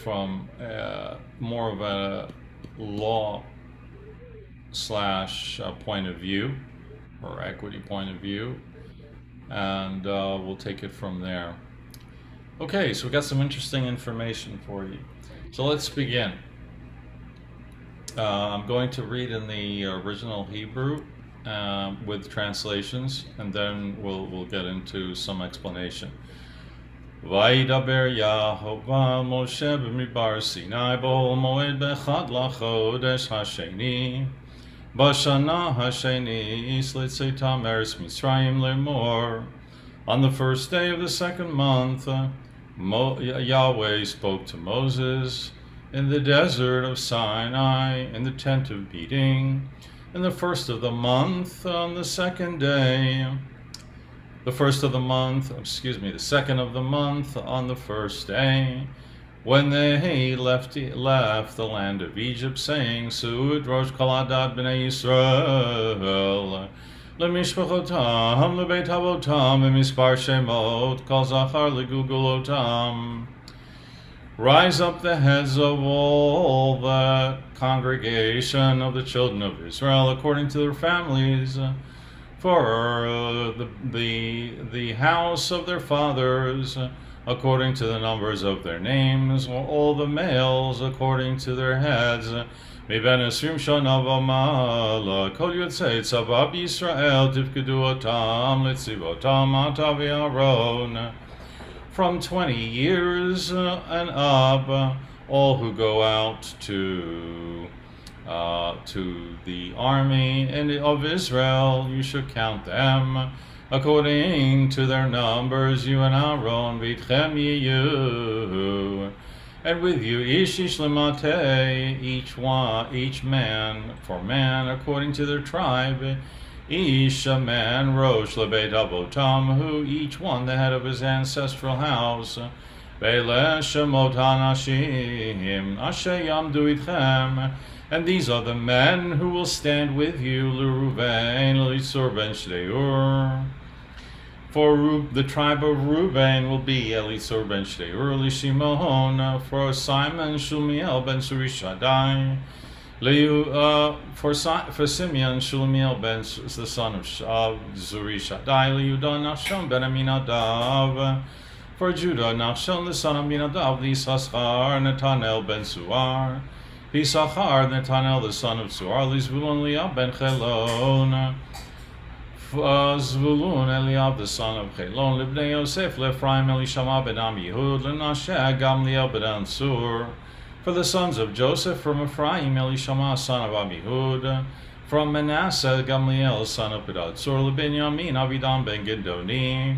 from more of a law slash point of view, or equity point of view, and we'll take it from there. Okay, so we got some interesting information for you. So let's begin. I'm going to read in the original Hebrew with translations, and then we'll get into some explanation. Vaydaber Yahovah Moshe b'midbar Sinai b'ol moed b'echad lachodesh hasheni b'shana hasheni l'tzetam eretz Mitzrayim lemor. On the first day of the second month, Yahweh spoke to Moses in the desert of Sinai, in the tent of meeting, in the first of the month, on the second day. The second of the month, on the first day, when they left the land of Egypt, saying, Su'ud Rosh Kaladat B'nai Yisrael, Lemishpachotam, Lebeit Avotam, Emispar Shemot, Kol Zachar Legugulotam. Rise up the heads of all the congregation of the children of Israel according to their families, for the house of their fathers according to the numbers of their names, all the males according to their heads. Miben 20 shana v'mala, kol yotzei tzava b'Yisrael tifkedu otam letzivotam ata v'Aaron. From 20 years and up, all who go out to the army of Israel, you should count them according to their numbers. You and Aaron, v'itchem yiyu, and with you ish lemate, each man for man according to their tribe. Ish, a man, Rosh lebeit avotam, who each one the head of his ancestral house. Ve'le shemot hanashim asher yamdu itchem, and these are the men who will stand with you. L'Ruven, Elisur ben Shdeur. For the tribe of Reuben will be Elisur ben Shdeur, L'Shimon. For Simon, Shlumiel ben Surishadai. For Simeon, Shlumiel ben the son of Zurishadai, Leudah, Nachshon ben Aminadav. For Judah, Nachshon the son of Aminadav, L'Yisachar, Netanel ben Suar. L'Yisachar, Netanel the son of Suar, L'Zvulun, Eliab ben Chelon. Zvulun, Eliab the son of Chelon, Libnei Yosef, L'Ephraim, Elishama ben Amihud, L'Nasheh, Gamliel ben Ansur. For the sons of Joseph, from Ephraim, Elishama, son of Amihud. From Manasseh, Gamliel, son of Pedatsur. L'Benyamin, Avidan ben Gidoni.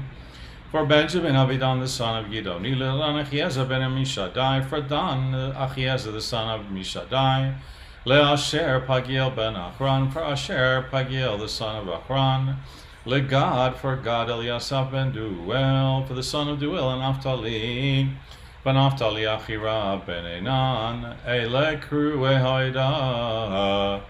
For Benjamin, Avidan, the son of Gidoni. L'Elan, Achiezer ben Amishadai. For Dan, Achiezer, the son of Amishadai. Le'asher, Pagiel ben Achran. For Asher, Pagiel, the son of Achran. Le'Gad, for Gad, Eliasaph ben Duel. For the son of Duel, and Naphtali. Naphtali Achira ben Enan, Ele Kruwe Haida,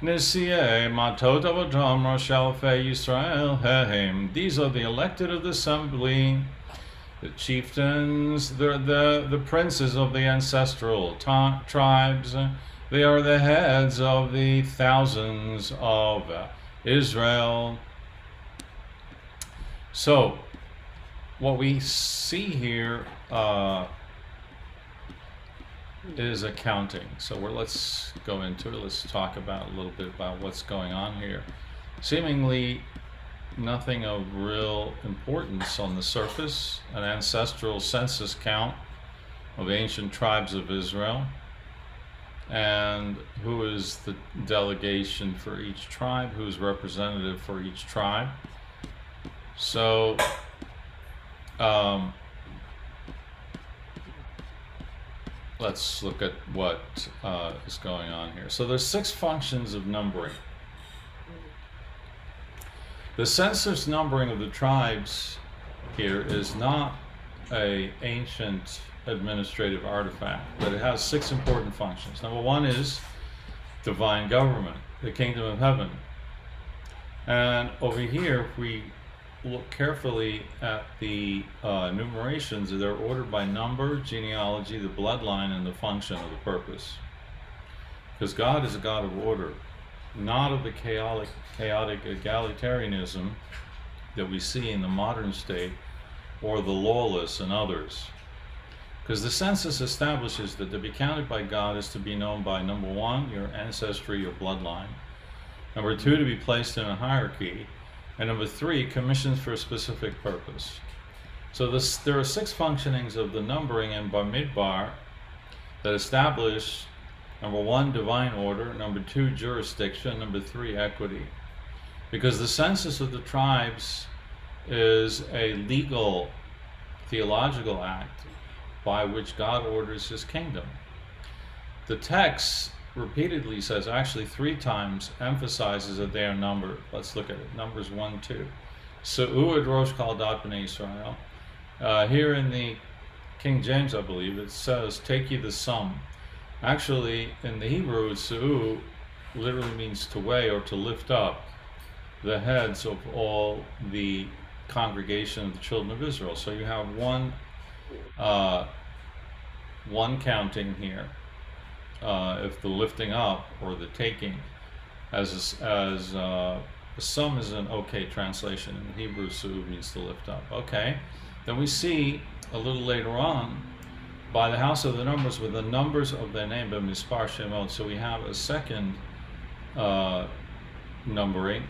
Nisiye Matot Avotam Rosh Alfei Yisrael Hehem. These are the elected of the assembly, the chieftains, the princes of the ancestral tribes. They are the heads of the thousands of Israel. So, what we see here is accounting. So let's go into it. Let's talk about a little bit about what's going on here. Seemingly nothing of real importance on the surface. An ancestral census count of ancient tribes of Israel, and who is the delegation for each tribe, who's representative for each tribe. So let's look at what is going on here. So there's 6 functions of numbering. The census numbering of the tribes here is not an ancient administrative artifact, but it has 6 important functions. Number 1 is divine government, the kingdom of heaven. And over here, if we look carefully at the enumerations, they're ordered by number, genealogy, the bloodline, and the function of the purpose. Because God is a God of order, not of the chaotic egalitarianism that we see in the modern state, or the lawless and others. Because the census establishes that to be counted by God is to be known by, number one, your ancestry, your bloodline. Number two, to be placed in a hierarchy. And number three, commissions for a specific purpose. So there are 6 functionings of the numbering in Bamidbar that establish, number one, divine order, number two, jurisdiction, number three, equity. Because the census of the tribes is a legal, theological act by which God orders his kingdom. The text repeatedly says, actually 3 times, emphasizes that they are numbered. Let's look at it. Numbers 1, 2. Se'u et rosh kol dat b'nei Israel. Here in the King James, I believe, it says, take ye the sum. Actually, in the Hebrew, Se'u literally means to weigh or to lift up the heads of all the congregation of the children of Israel. So you have one counting here. If the lifting up or the taking as a sum is an okay translation. In Hebrew, Se'u means to lift up. Okay. Then we see a little later on, by the house of the numbers, with the numbers of their name, b'mispar shemot. So we have a second numbering.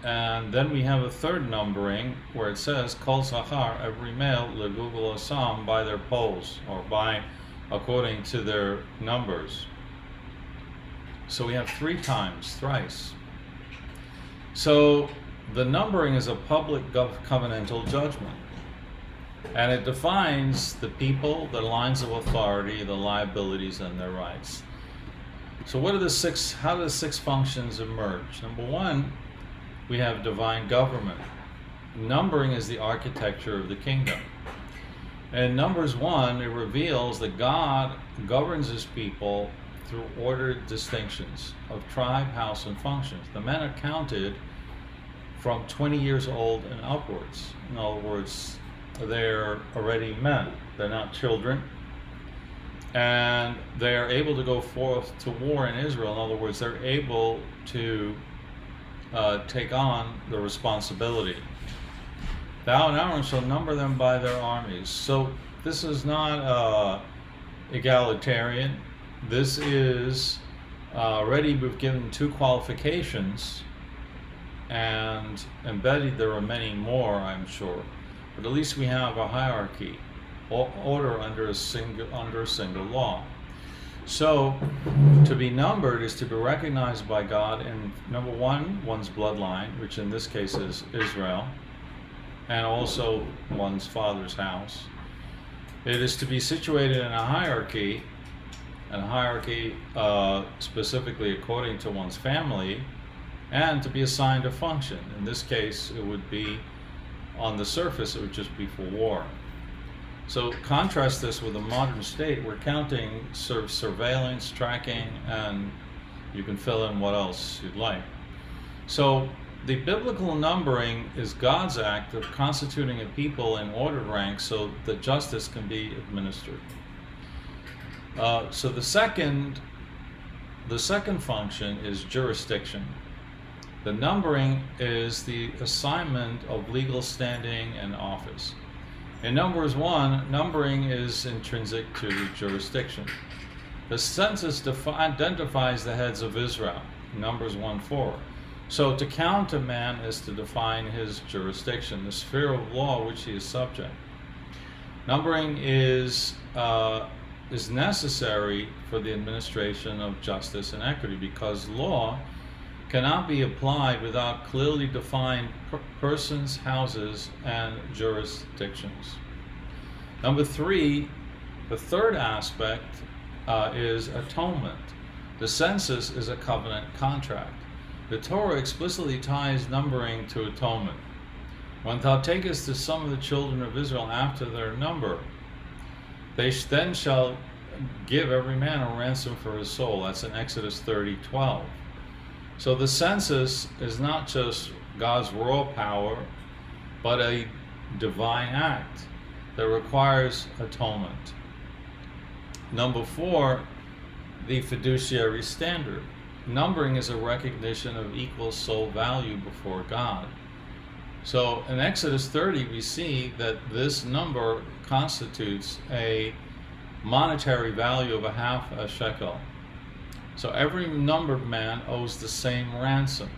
And then we have a third numbering where it says, Kol Zachar, every male, legugul asam, by their polls, or by according to their numbers. So we have 3 times, thrice. So the numbering is a public covenantal judgment. And it defines the people, the lines of authority, the liabilities, and their rights. So what are how do the 6 functions emerge? Number one, we have divine government. Numbering is the architecture of the kingdom. In Numbers 1, it reveals that God governs his people through ordered distinctions of tribe, house, and functions. The men are counted from 20 years old and upwards. In other words, they're already men. They're not children. And they are able to go forth to war in Israel. In other words, they're able to take on the responsibility. Thou and Aaron shall number them by their armies. So this is not egalitarian. This is already we've given 2 qualifications, and embedded there are many more, I'm sure. But at least we have a hierarchy, order under a single law. So to be numbered is to be recognized by God in, number one, one's bloodline, which in this case is Israel, and also one's father's house. It is to be situated in a hierarchy, specifically according to one's family, and to be assigned a function. In this case, it would be, on the surface, it would just be for war. So contrast this with a modern state. We're counting surveillance, tracking, and you can fill in what else you'd like. So the biblical numbering is God's act of constituting a people in ordered ranks so that justice can be administered. So the second function is jurisdiction. The numbering is the assignment of legal standing and office. In Numbers 1, numbering is intrinsic to jurisdiction. The census identifies the heads of Israel, Numbers 1:4. So to count a man is to define his jurisdiction, the sphere of law which he is subject. Numbering is necessary for the administration of justice and equity, because law cannot be applied without clearly defined persons, houses, and jurisdictions. Number 3, the third aspect is atonement. The census is a covenant contract. The Torah explicitly ties numbering to atonement. When thou takest the sum of the children of Israel after their number, they then shall give every man a ransom for his soul. That's in Exodus So the census is not just God's raw power but a divine act that requires atonement. Number 4, the fiduciary standard. Numbering is a recognition of equal soul value before God. So in Exodus 30, we see that this number constitutes a monetary value of a half a shekel. So every numbered man owes the same ransom.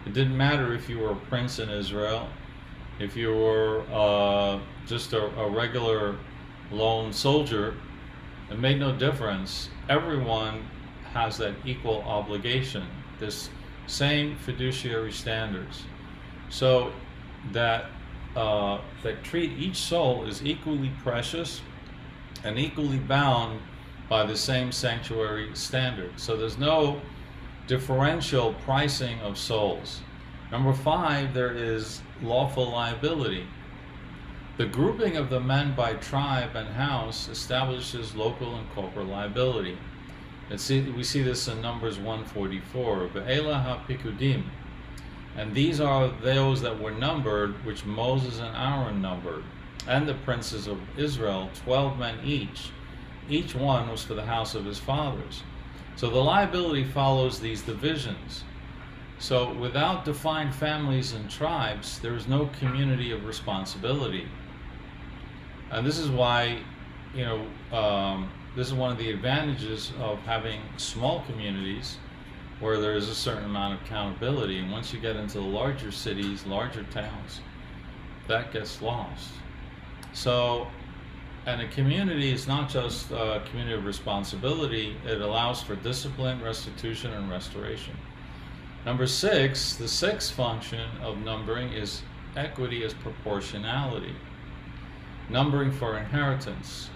It didn't matter if you were a prince in Israel, if you were just a regular lone soldier. It made no difference. Everyone has that equal obligation, this same fiduciary standards. So that treat each soul as equally precious and equally bound by the same sanctuary standard. So there's no differential pricing of souls. Number 5, there is lawful liability. The grouping of the men by tribe and house establishes local and corporate liability. We see this in Numbers 144. Ve'ela ha'pikudim. And these are those that were numbered, which Moses and Aaron numbered, and the princes of Israel, 12 men each. Each one was for the house of his fathers. So the liability follows these divisions. So without defined families and tribes, there is no community of responsibility. And this is why, this is one of the advantages of having small communities where there is a certain amount of accountability. And once you get into the larger cities, larger towns, that gets lost. So, and a community is not just a community of responsibility, it allows for discipline, restitution, and restoration. Number 6, the 6th function of numbering is equity as proportionality. Numbering for inheritance.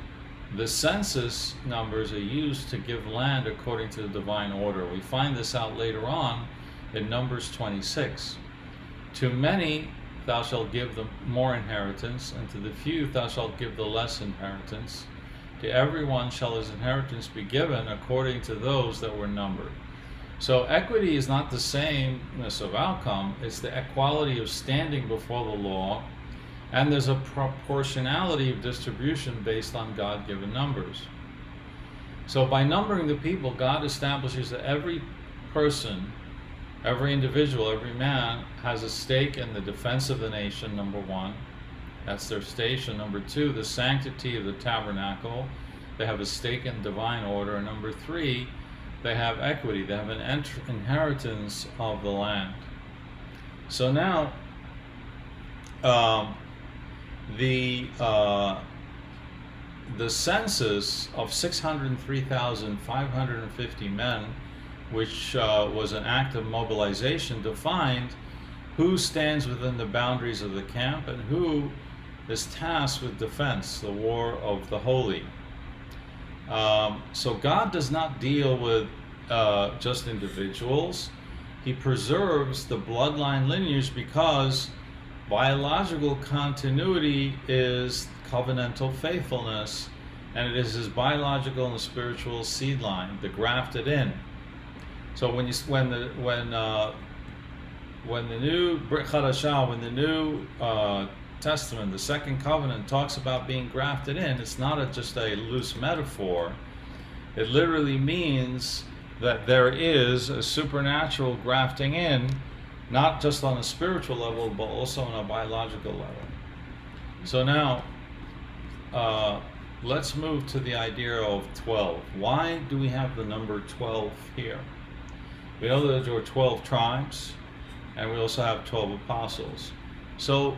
The census numbers are used to give land according to the divine order. We find this out later on in Numbers 26. To many thou shalt give them more inheritance, and to the few thou shalt give the less inheritance. To everyone shall his inheritance be given according to those that were numbered. So equity is not the sameness of outcome, it's the equality of standing before the law, and there's a proportionality of distribution based on God-given numbers. So by numbering the people, God establishes that every person, every individual, every man has a stake in the defense of the nation, number 1. That's their station. Number 2, the sanctity of the tabernacle. They have a stake in divine order. And number 3, they have equity. They have an inheritance of the land. So now, the census of 603,550 men, which was an act of mobilization, defined who stands within the boundaries of the camp and who is tasked with defense, the war of the holy. So God does not deal with just individuals. He preserves the bloodline lineage because biological continuity is covenantal faithfulness, and it is his biological and spiritual seed line, the grafted in. So when the new Brit Chadashah, when the new Testament, the Second Covenant, talks about being grafted in, it's not just a loose metaphor. It literally means that there is a supernatural grafting in, not just on a spiritual level, but also on a biological level. So now, let's move to the idea of 12. Why do we have the number 12 here? We know that there were 12 tribes, and we also have 12 apostles. So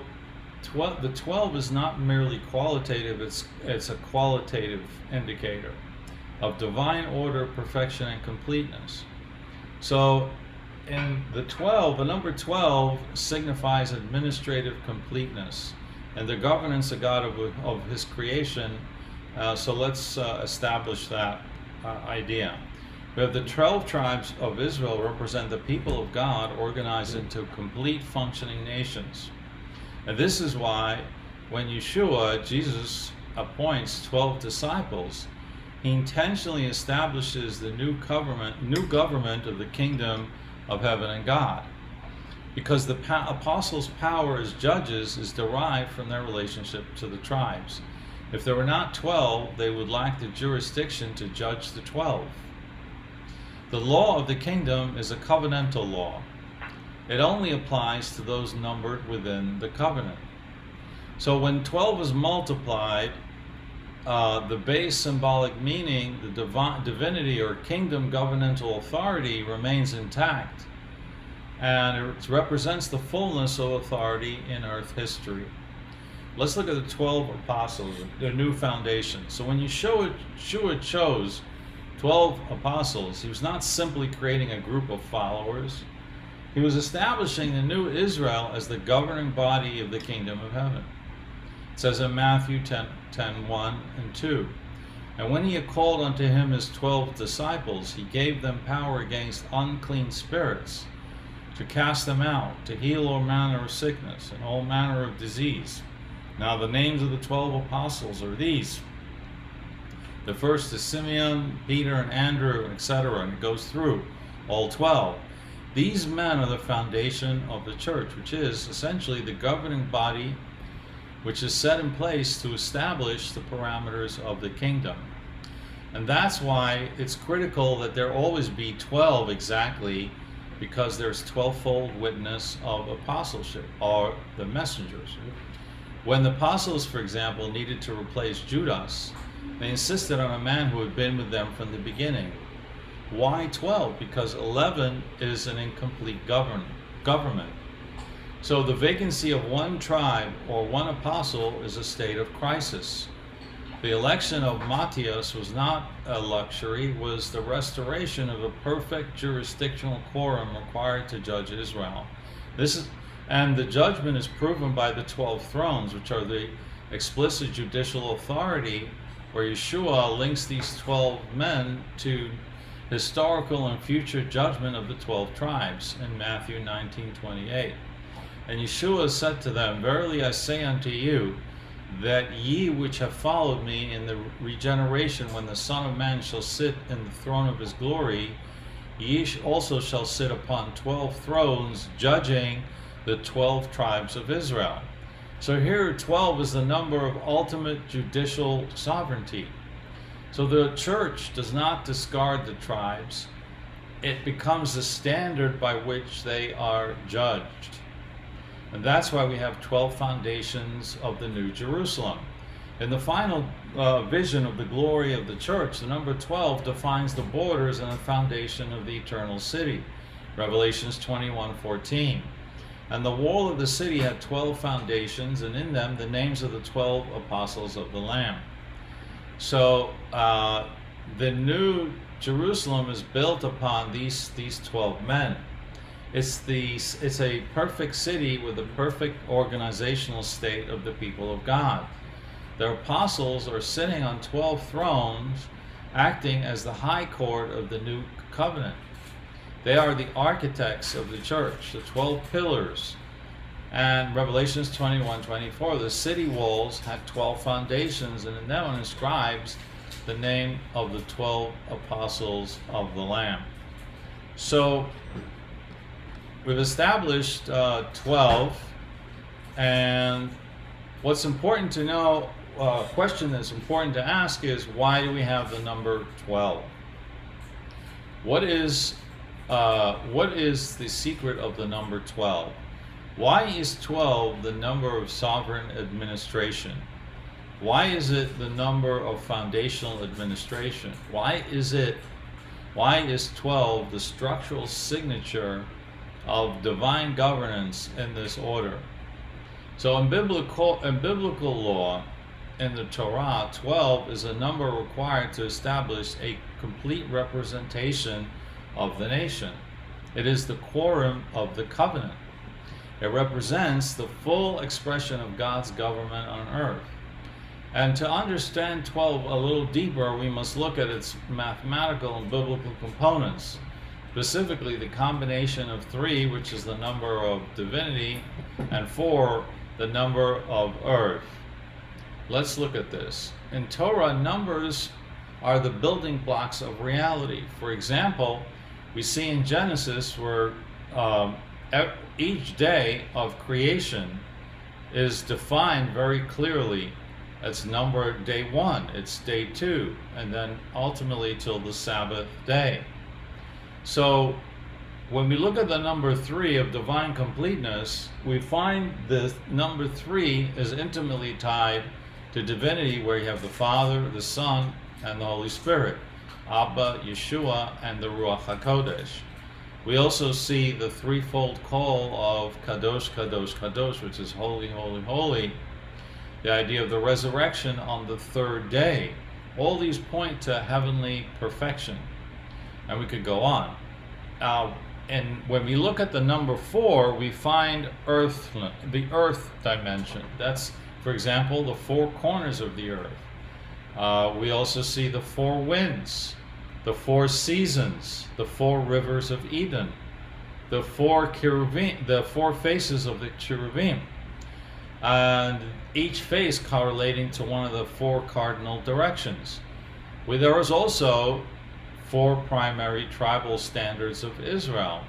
the 12 is not merely qualitative, it's a qualitative indicator of divine order, perfection, and completeness. So in the number 12 signifies administrative completeness and the governance of God of his creation. So let's establish that idea. We have the 12 tribes of Israel represent the people of God organized into complete functioning nations. And this is why when Yeshua, Jesus, appoints 12 disciples, he intentionally establishes the new government of the kingdom of heaven and God. because the apostles' power as judges is derived from their relationship to the tribes. If there were not 12, they would lack the jurisdiction to judge the 12. The law of the kingdom is a covenantal law. It only applies to those numbered within the covenant. So when 12 is multiplied, the base symbolic meaning, the divinity or kingdom governmental authority remains intact, and it represents the fullness of authority in earth history. Let's look at the 12 apostles, their new foundation. So when Yeshua chose 12 apostles, he was not simply creating a group of followers. He was establishing the new Israel as the governing body of the kingdom of heaven. It says in Matthew 10:1 and 2, "And when he had called unto him his 12 disciples, he gave them power against unclean spirits, to cast them out, to heal all manner of sickness and all manner of disease." Now the names of the 12 apostles are these. The first is Simeon, Peter, and Andrew, etc., and it goes through all 12. These men are the foundation of the church, which is essentially the governing body which is set in place to establish the parameters of the kingdom. And that's why it's critical that there always be 12 exactly, because there's 12-fold witness of apostleship, or the messengers. When the apostles, for example, needed to replace Judas, they insisted on a man who had been with them from the beginning. Why 12? Because 11 is an incomplete government. So the vacancy of one tribe or one apostle is a state of crisis. The election of Matthias was not a luxury, was the restoration of a perfect jurisdictional quorum required to judge Israel. And the judgment is proven by the 12 thrones, which are the explicit judicial authority, where Yeshua links these 12 men to historical and future judgment of the 12 tribes in Matthew 19:28. And Yeshua said to them, "Verily I say unto you, that ye which have followed me in the regeneration, when the Son of Man shall sit in the throne of his glory, ye also shall sit upon 12 thrones, judging the 12 tribes of Israel." So here 12 is the number of ultimate judicial sovereignty. So the church does not discard the tribes. It becomes the standard by which they are judged. And that's why we have 12 foundations of the New Jerusalem. In the final vision of the glory of the church, the number 12 defines the borders and the foundation of the eternal city. Revelations 21:14. And the wall of the city had 12 foundations, and in them the names of the 12 apostles of the Lamb. So the New Jerusalem is built upon these 12 men. It's a perfect city with a perfect organizational state of the people of God. Their apostles are sitting on 12 thrones, acting as the high court of the new covenant. They are the architects of the church, the 12 pillars. And Revelations 21:24, the city walls had 12 foundations, and in that one inscribes the name of the 12 apostles of the Lamb. So we've established 12, and what's important to know, a question that's important to ask is, why do we have the number 12? What is the secret of the number 12? Why is 12 the number of sovereign administration? Why is it the number of foundational administration? Why is 12 the structural signature of divine governance in this order? So in biblical law, in the Torah, 12 is a number required to establish a complete representation of the nation. It is the quorum of the covenant. It represents the full expression of God's government on earth. And to understand 12 a little deeper, we must look at its mathematical and biblical components. Specifically, the combination of 3, which is the number of divinity, and 4, the number of earth. Let's look at this. In Torah, numbers are the building blocks of reality. For example, we see in Genesis where each day of creation is defined very clearly. It's numbered day 1, it's day 2, and then ultimately till the Sabbath day. So when we look at the number 3 of divine completeness, we find the number 3 is intimately tied to divinity, where you have the Father, the Son, and the Holy Spirit, Abba, Yeshua, and the Ruach HaKodesh. We also see the threefold call of Kadosh, Kadosh, Kadosh, which is holy, holy, holy. The idea of the resurrection on the 3rd day. All these point to heavenly perfection. And we could go on. And when we look at the number 4, we find the earth dimension. That's, for example, the 4 corners of the earth. We also see the 4 winds, the 4 seasons, the 4 rivers of Eden, the 4 cherubim, the 4 faces of the cherubim, and each face correlating to one of the 4 cardinal directions. There is also 4 primary tribal standards of Israel,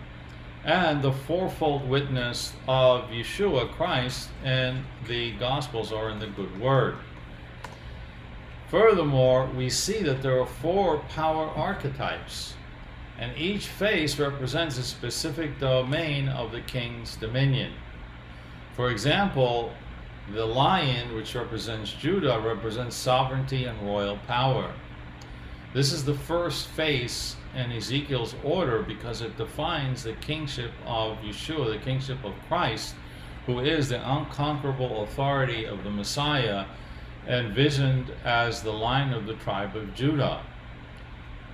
and the fourfold witness of Yeshua Christ in the Gospels or in the Good Word. Furthermore, we see that there are 4 power archetypes, and each face represents a specific domain of the king's dominion. For example, the lion, which represents Judah, represents sovereignty and royal power. This is the first face in Ezekiel's order because it defines the kingship of Yeshua, the kingship of Christ, who is the unconquerable authority of the Messiah, envisioned as the Lion of the tribe of Judah.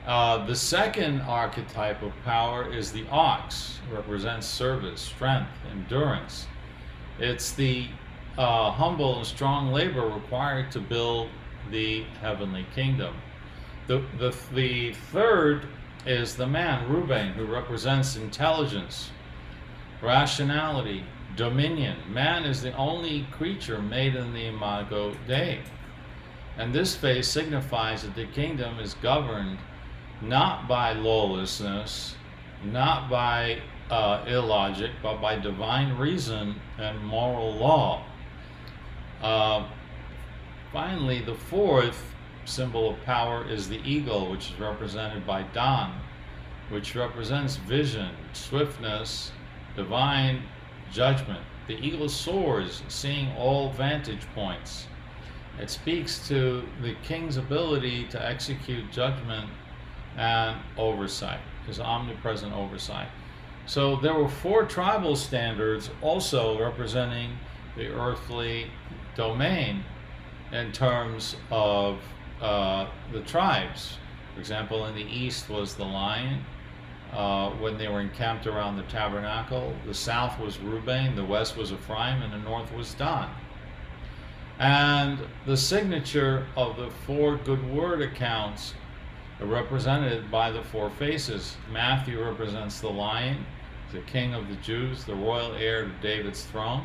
The second archetype of power is the ox, represents service, strength, endurance. It's the humble and strong labor required to build the heavenly kingdom. The third is the man, Reuben, who represents intelligence, rationality, dominion. Man is the only creature made in the Imago Dei. And this face signifies that the kingdom is governed not by lawlessness, not by illogic, but by divine reason and moral law. Finally, the fourth symbol of power is the eagle, which is represented by Dan, which represents vision, swiftness, divine judgment. The eagle soars, seeing all vantage points. It speaks to the king's ability to execute judgment and oversight, his omnipresent oversight. So there were 4 tribal standards also representing the earthly domain in terms of the tribes. For example, in the east was the lion when they were encamped around the tabernacle. The south was Reuben, the west was Ephraim, and the north was Dan. And the signature of the 4 good word accounts are represented by the 4 faces. Matthew represents the lion, the king of the Jews, the royal heir to David's throne.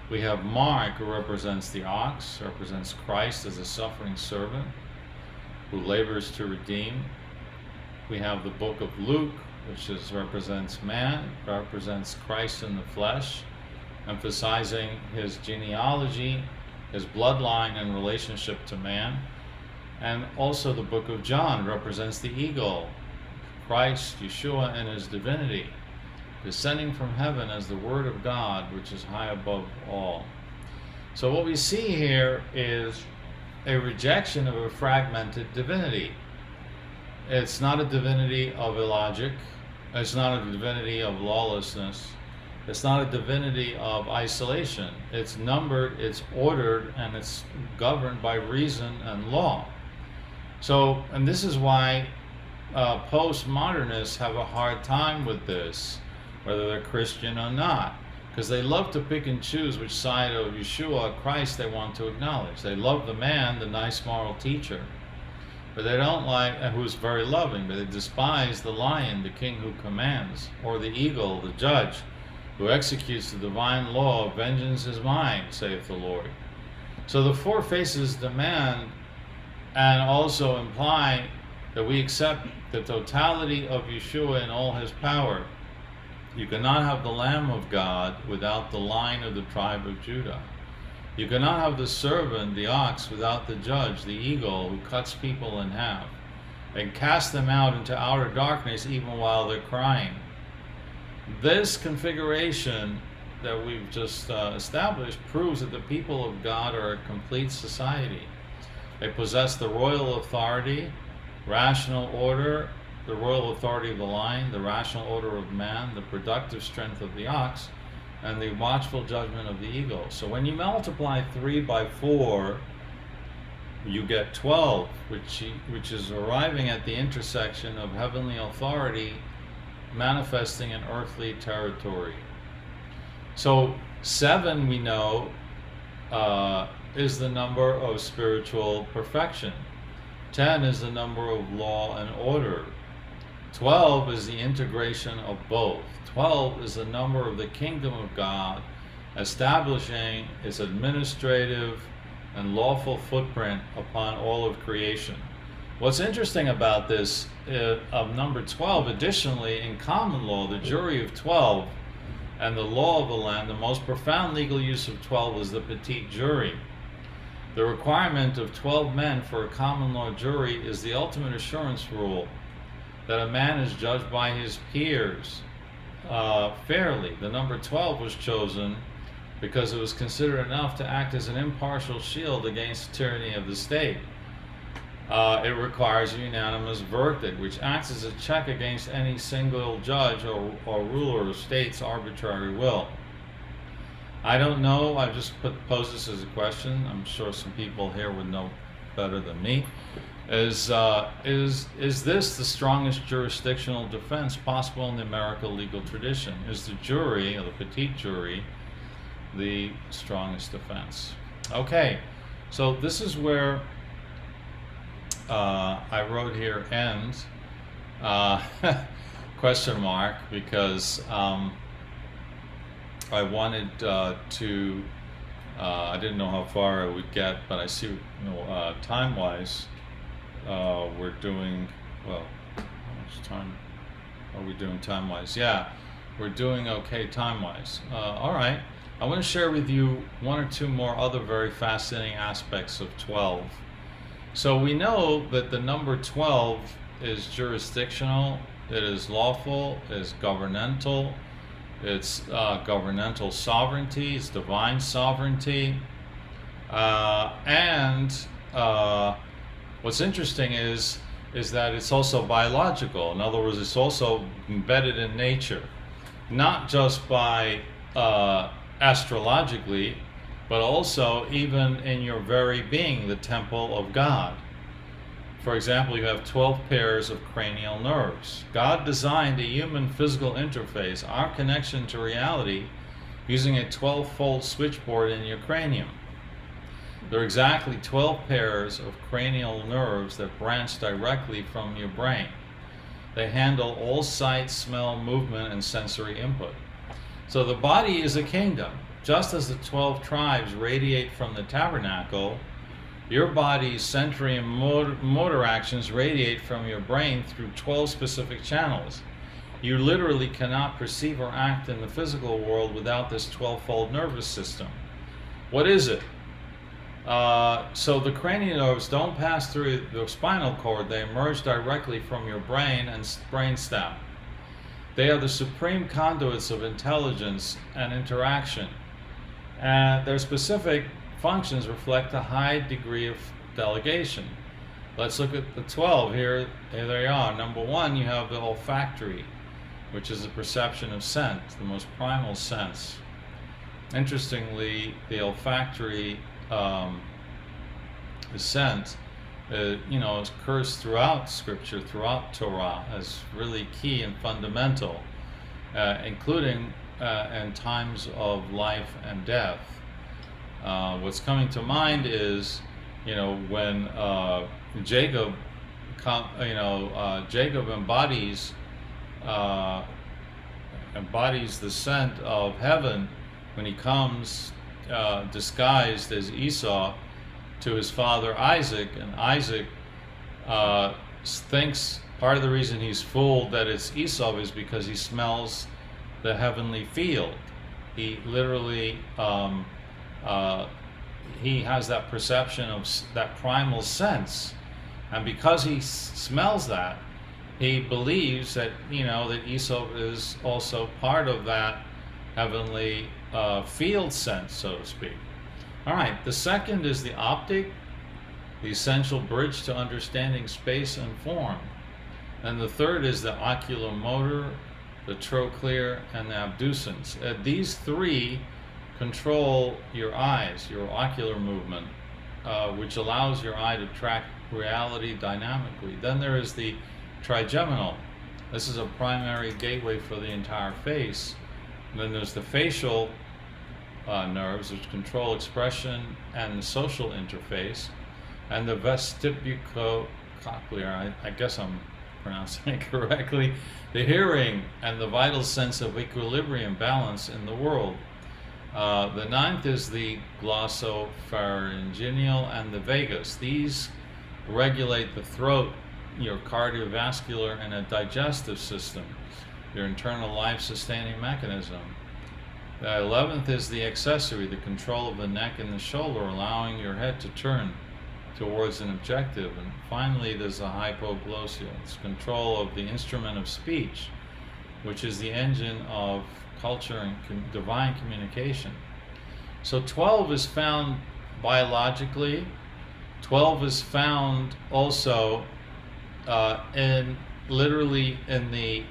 We have Mark, who represents the ox, represents Christ as a suffering servant who labors to redeem. We have the book of Luke, which represents man, represents Christ in the flesh, emphasizing his genealogy, his bloodline and relationship to man. And also the book of John represents the eagle, Christ, Yeshua, and his divinity, descending from heaven as the Word of God, which is high above all. So what we see here is a rejection of a fragmented divinity. It's not a divinity of illogic. It's not a divinity of lawlessness. It's not a divinity of isolation. It's numbered, it's ordered, and it's governed by reason and law. So, and this is why postmodernists have a hard time with this, whether they're Christian or not, because they love to pick and choose which side of Yeshua, Christ, they want to acknowledge. They love the man, the nice moral teacher, but they don't like, who's very loving, but they despise the lion, the king who commands, or the eagle, the judge, who executes the divine law. Vengeance is mine, saith the Lord. So the 4 faces demand and also imply that we accept the totality of Yeshua in all his power, You cannot have the Lamb of God without the line of the tribe of Judah. You cannot have the servant, the ox, without the judge, the eagle, who cuts people in half and casts them out into outer darkness even while they're crying. This configuration that we've just established proves that the people of God are a complete society. They possess the royal authority, rational order, the royal authority of the lion, the rational order of man, the productive strength of the ox, and the watchful judgment of the eagle. So when you multiply 3 by 4, you get 12, which is arriving at the intersection of heavenly authority manifesting in earthly territory. So 7, we know, is the number of spiritual perfection. 10 is the number of law and order. 12 is the integration of both. 12 is the number of the kingdom of God, establishing its administrative and lawful footprint upon all of creation. What's interesting about this of number 12, additionally, in common law, the jury of 12 and the law of the land, the most profound legal use of 12 is the petite jury. The requirement of 12 men for a common law jury is the ultimate assurance rule that a man is judged by his peers fairly. The number 12 was chosen because it was considered enough to act as an impartial shield against the tyranny of the state. It requires a unanimous verdict, which acts as a check against any single judge or ruler of state's arbitrary will. I don't know, I just posed this as a question. I'm sure some people here would know better than me. Is this the strongest jurisdictional defense possible in the American legal tradition? Is the jury, or the petite jury, the strongest defense? Okay, so this is where I wrote here end question mark, because I wanted to I didn't know how far I would get, but I see, time-wise we're doing, well, how much time are we doing time-wise? Yeah, we're doing okay time-wise. All right, I want to share with you one or two more other very fascinating aspects of 12. So we know that the number 12 is jurisdictional, it is lawful, it is governmental, it's governmental sovereignty, it's divine sovereignty, and what's interesting is that it's also biological. In other words, it's also embedded in nature, not just by astrologically, but also even in your very being, the temple of God. For example, you have 12 pairs of cranial nerves. God designed a human physical interface, our connection to reality, using a 12-fold switchboard in your cranium. There are exactly 12 pairs of cranial nerves that branch directly from your brain. They handle all sight, smell, movement, and sensory input. So the body is a kingdom. Just as the 12 tribes radiate from the tabernacle, your body's sensory and motor actions radiate from your brain through 12 specific channels. You literally cannot perceive or act in the physical world without this 12-fold nervous system. What is it? So the cranial nerves don't pass through the spinal cord, they emerge directly from your brain and brainstem. They are the supreme conduits of intelligence and interaction, and their specific functions reflect a high degree of delegation. Let's look at the 12 here. Here they are. Number 1, you have the olfactory, which is the perception of scent, the most primal sense. Interestingly, the olfactory scent, is cursed throughout Scripture, throughout Torah, as really key and fundamental, including in times of life and death. What's coming to mind is, when Jacob, Jacob embodies the scent of heaven when he comes disguised as Esau to his father Isaac, and Isaac thinks part of the reason he's fooled that it's Esau is because he smells the heavenly field. He literally, he has that perception of that primal sense. And because he smells that, he believes that, that Esau is also part of that heavenly field sense, so to speak. All right, the second is the optic, the essential bridge to understanding space and form. And the third is the oculomotor, the trochlear, and the abducens. These three control your eyes, your ocular movement, which allows your eye to track reality dynamically. Then there is the trigeminal. This is a primary gateway for the entire face. And then there's the facial nerves, which control expression and the social interface. And the vestibulocochlear, I guess I'm pronouncing it correctly, the hearing and the vital sense of equilibrium, balance in the world. The ninth is the glossopharyngeal and the vagus. These regulate the throat, your cardiovascular and a digestive system, your internal life-sustaining mechanism. The 11th is the accessory, the control of the neck and the shoulder, allowing your head to turn towards an objective. And finally, there's the hypoglossal. It's control of the instrument of speech, which is the engine of culture and divine communication. So 12 is found biologically. 12 is found also literally in the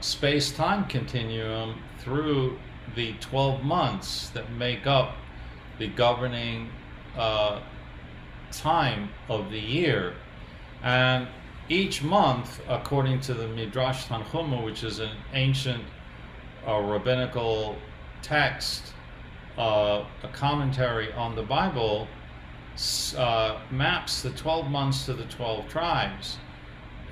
space-time continuum through the 12 months that make up the governing time of the year. And each month, according to the Midrash Tanchuma, which is an ancient rabbinical text, a commentary on the Bible, maps the 12 months to the 12 tribes.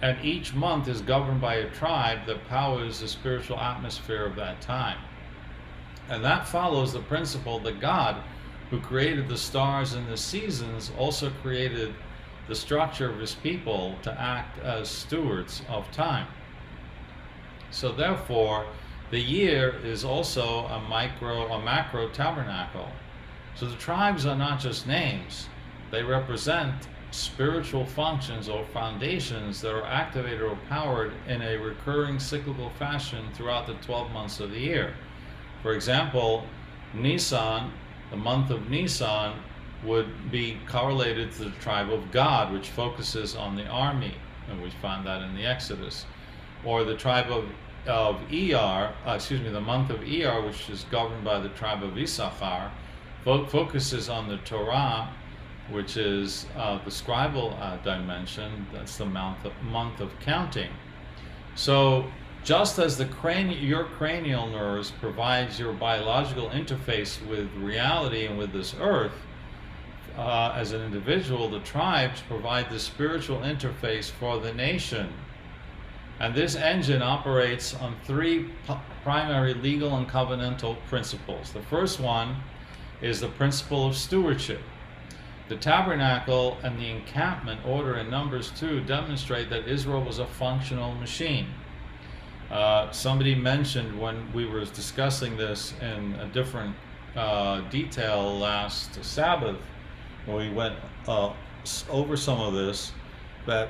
And each month is governed by a tribe that powers the spiritual atmosphere of that time. And that follows the principle that God, who created the stars and the seasons, also created the structure of his people to act as stewards of time. So therefore, the year is also a macro tabernacle. So the tribes are not just names. They represent spiritual functions or foundations that are activated or powered in a recurring cyclical fashion throughout the 12 months of the year. For example, Nisan, the month of Nisan, would be correlated to the tribe of Gad, which focuses on the army, and we find that in the Exodus. Or the tribe of Iyar, the month of Iyar, which is governed by the tribe of Issachar, focuses on the Torah, which is the scribal dimension. That's the month of counting. So just as your cranial nerves provides your biological interface with reality and with this earth, as an individual, the tribes provide the spiritual interface for the nation. And this engine operates on three primary legal and covenantal principles. The first one is the principle of stewardship. The tabernacle and the encampment order in Numbers 2 demonstrate that Israel was a functional machine. Somebody mentioned when we were discussing this in a different detail last Sabbath, when we went over some of this, that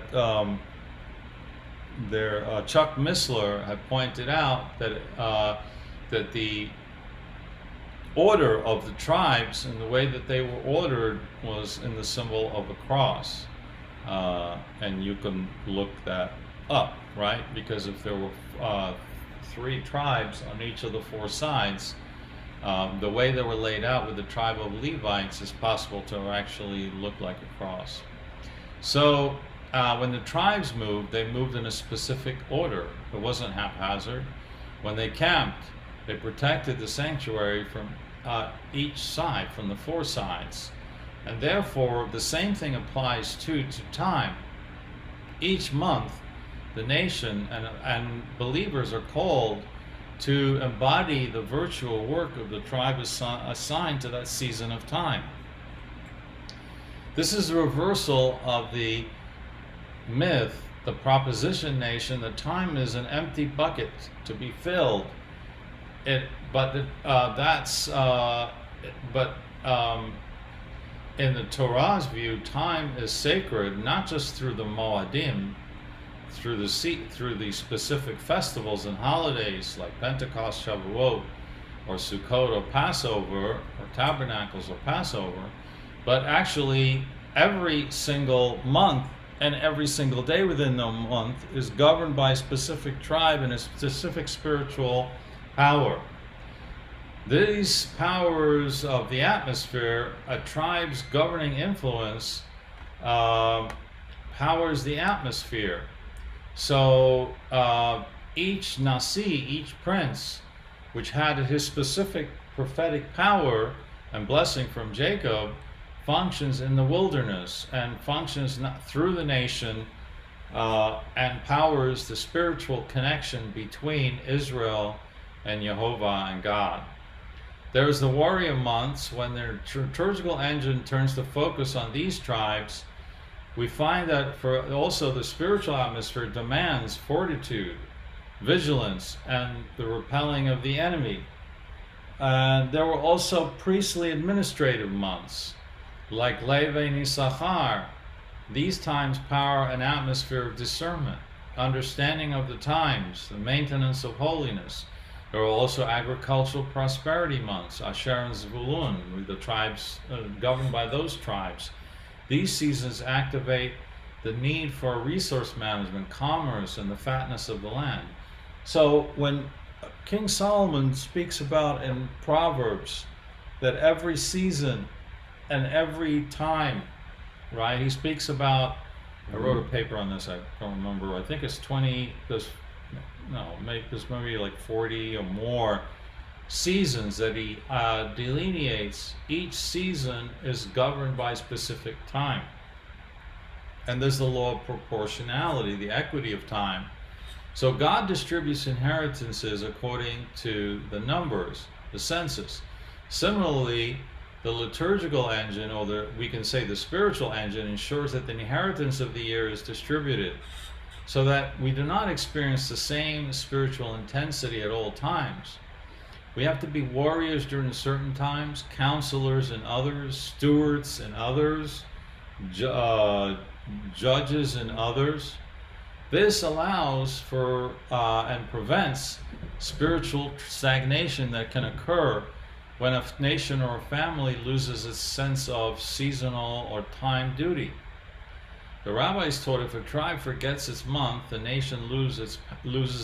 Chuck Missler had pointed out that that the order of the tribes and the way that they were ordered was in the symbol of a cross. And you can look that up, right? Because if there were three tribes on each of the four sides, the way they were laid out with the tribe of Levites is possible to actually look like a cross. So when the tribes moved, they moved in a specific order. It wasn't haphazard. When they camped, they protected the sanctuary from each side, from the four sides. And therefore, the same thing applies to time. Each month, the nation and believers are called to embody the virtual work of the tribe assigned to that season of time. This is a reversal of the myth, the proposition nation, that time is an empty bucket to be filled in the Torah's view, time is sacred not just through the Moadim, through the specific festivals and holidays like Pentecost, Shavuot, or Sukkot, or Passover, or Tabernacles, or Passover, but actually every single month and every single day within the month is governed by a specific tribe and a specific spiritual power. These powers of the atmosphere, a tribe's governing influence, powers the atmosphere. So each Nasi, each prince, which had his specific prophetic power and blessing from Jacob, functions in the wilderness and functions through the nation and powers the spiritual connection between Israel and Jehovah and God. There's the warrior months when their liturgical engine turns the focus on these tribes. We find that for also the spiritual atmosphere demands fortitude, vigilance, and the repelling of the enemy. There were also priestly administrative months, like Levi and Issachar. These times power an atmosphere of discernment, understanding of the times, the maintenance of holiness. There are also agricultural prosperity months, Asher and Zebulun, with the tribes governed by those tribes. These seasons activate the need for resource management, commerce, and the fatness of the land. So when King Solomon speaks about in Proverbs that every season and every time, right, he speaks about, I wrote a paper on this, I don't remember, I think it's 20, there's maybe like 40 or more seasons that he delineates. Each season is governed by a specific time. And there's the law of proportionality, the equity of time. So God distributes inheritances according to the numbers, the census. Similarly, the liturgical engine, or we can say the spiritual engine, ensures that the inheritance of the year is distributed so that we do not experience the same spiritual intensity at all times. We have to be warriors during certain times, counselors in others, stewards in others, judges in others. This allows for and prevents spiritual stagnation that can occur when a nation or a family loses its sense of seasonal or time duty. The rabbis taught if a tribe forgets its month, the nation loses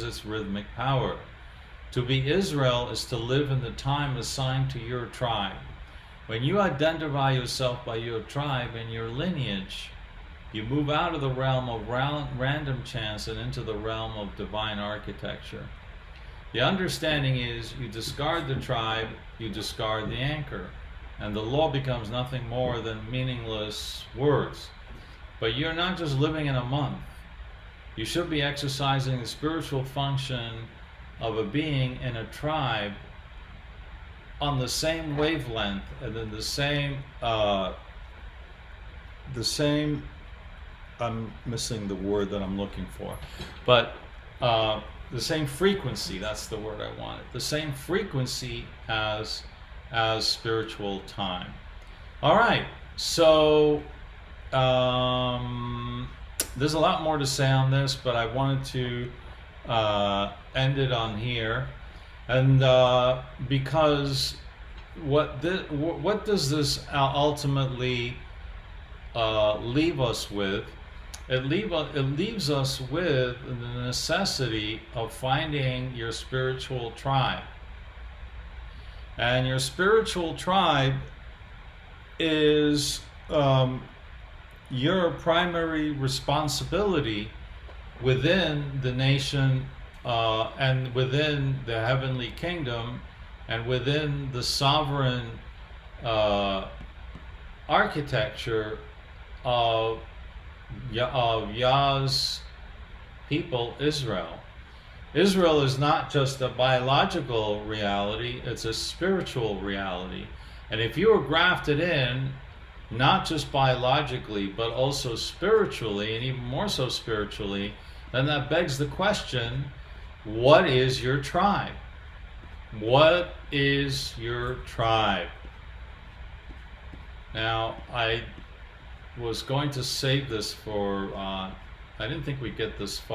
its rhythmic power. To be Israel is to live in the time assigned to your tribe. When you identify yourself by your tribe and your lineage, you move out of the realm of random chance and into the realm of divine architecture. The understanding is you discard the tribe, you discard the anchor, and the law becomes nothing more than meaningless words. But you're not just living in a month. You should be exercising the spiritual function of a being in a tribe on the same wavelength and in the same I'm missing the word that I'm looking for, but the same frequency, that's the word I wanted, the same frequency as spiritual time. All right, so there's a lot more to say on this, but I wanted to end it on here, and because what does this ultimately leave us with? It leaves us with the necessity of finding your spiritual tribe. And your spiritual tribe is your primary responsibility within the nation and within the heavenly kingdom and within the sovereign architecture of Yah's people, Israel. Israel is not just a biological reality, it's a spiritual reality. And if you are grafted in, not just biologically, but also spiritually, and even more so spiritually, then that begs the question, what is your tribe? What is your tribe? Now, I was going to save this for, I didn't think we'd get this far.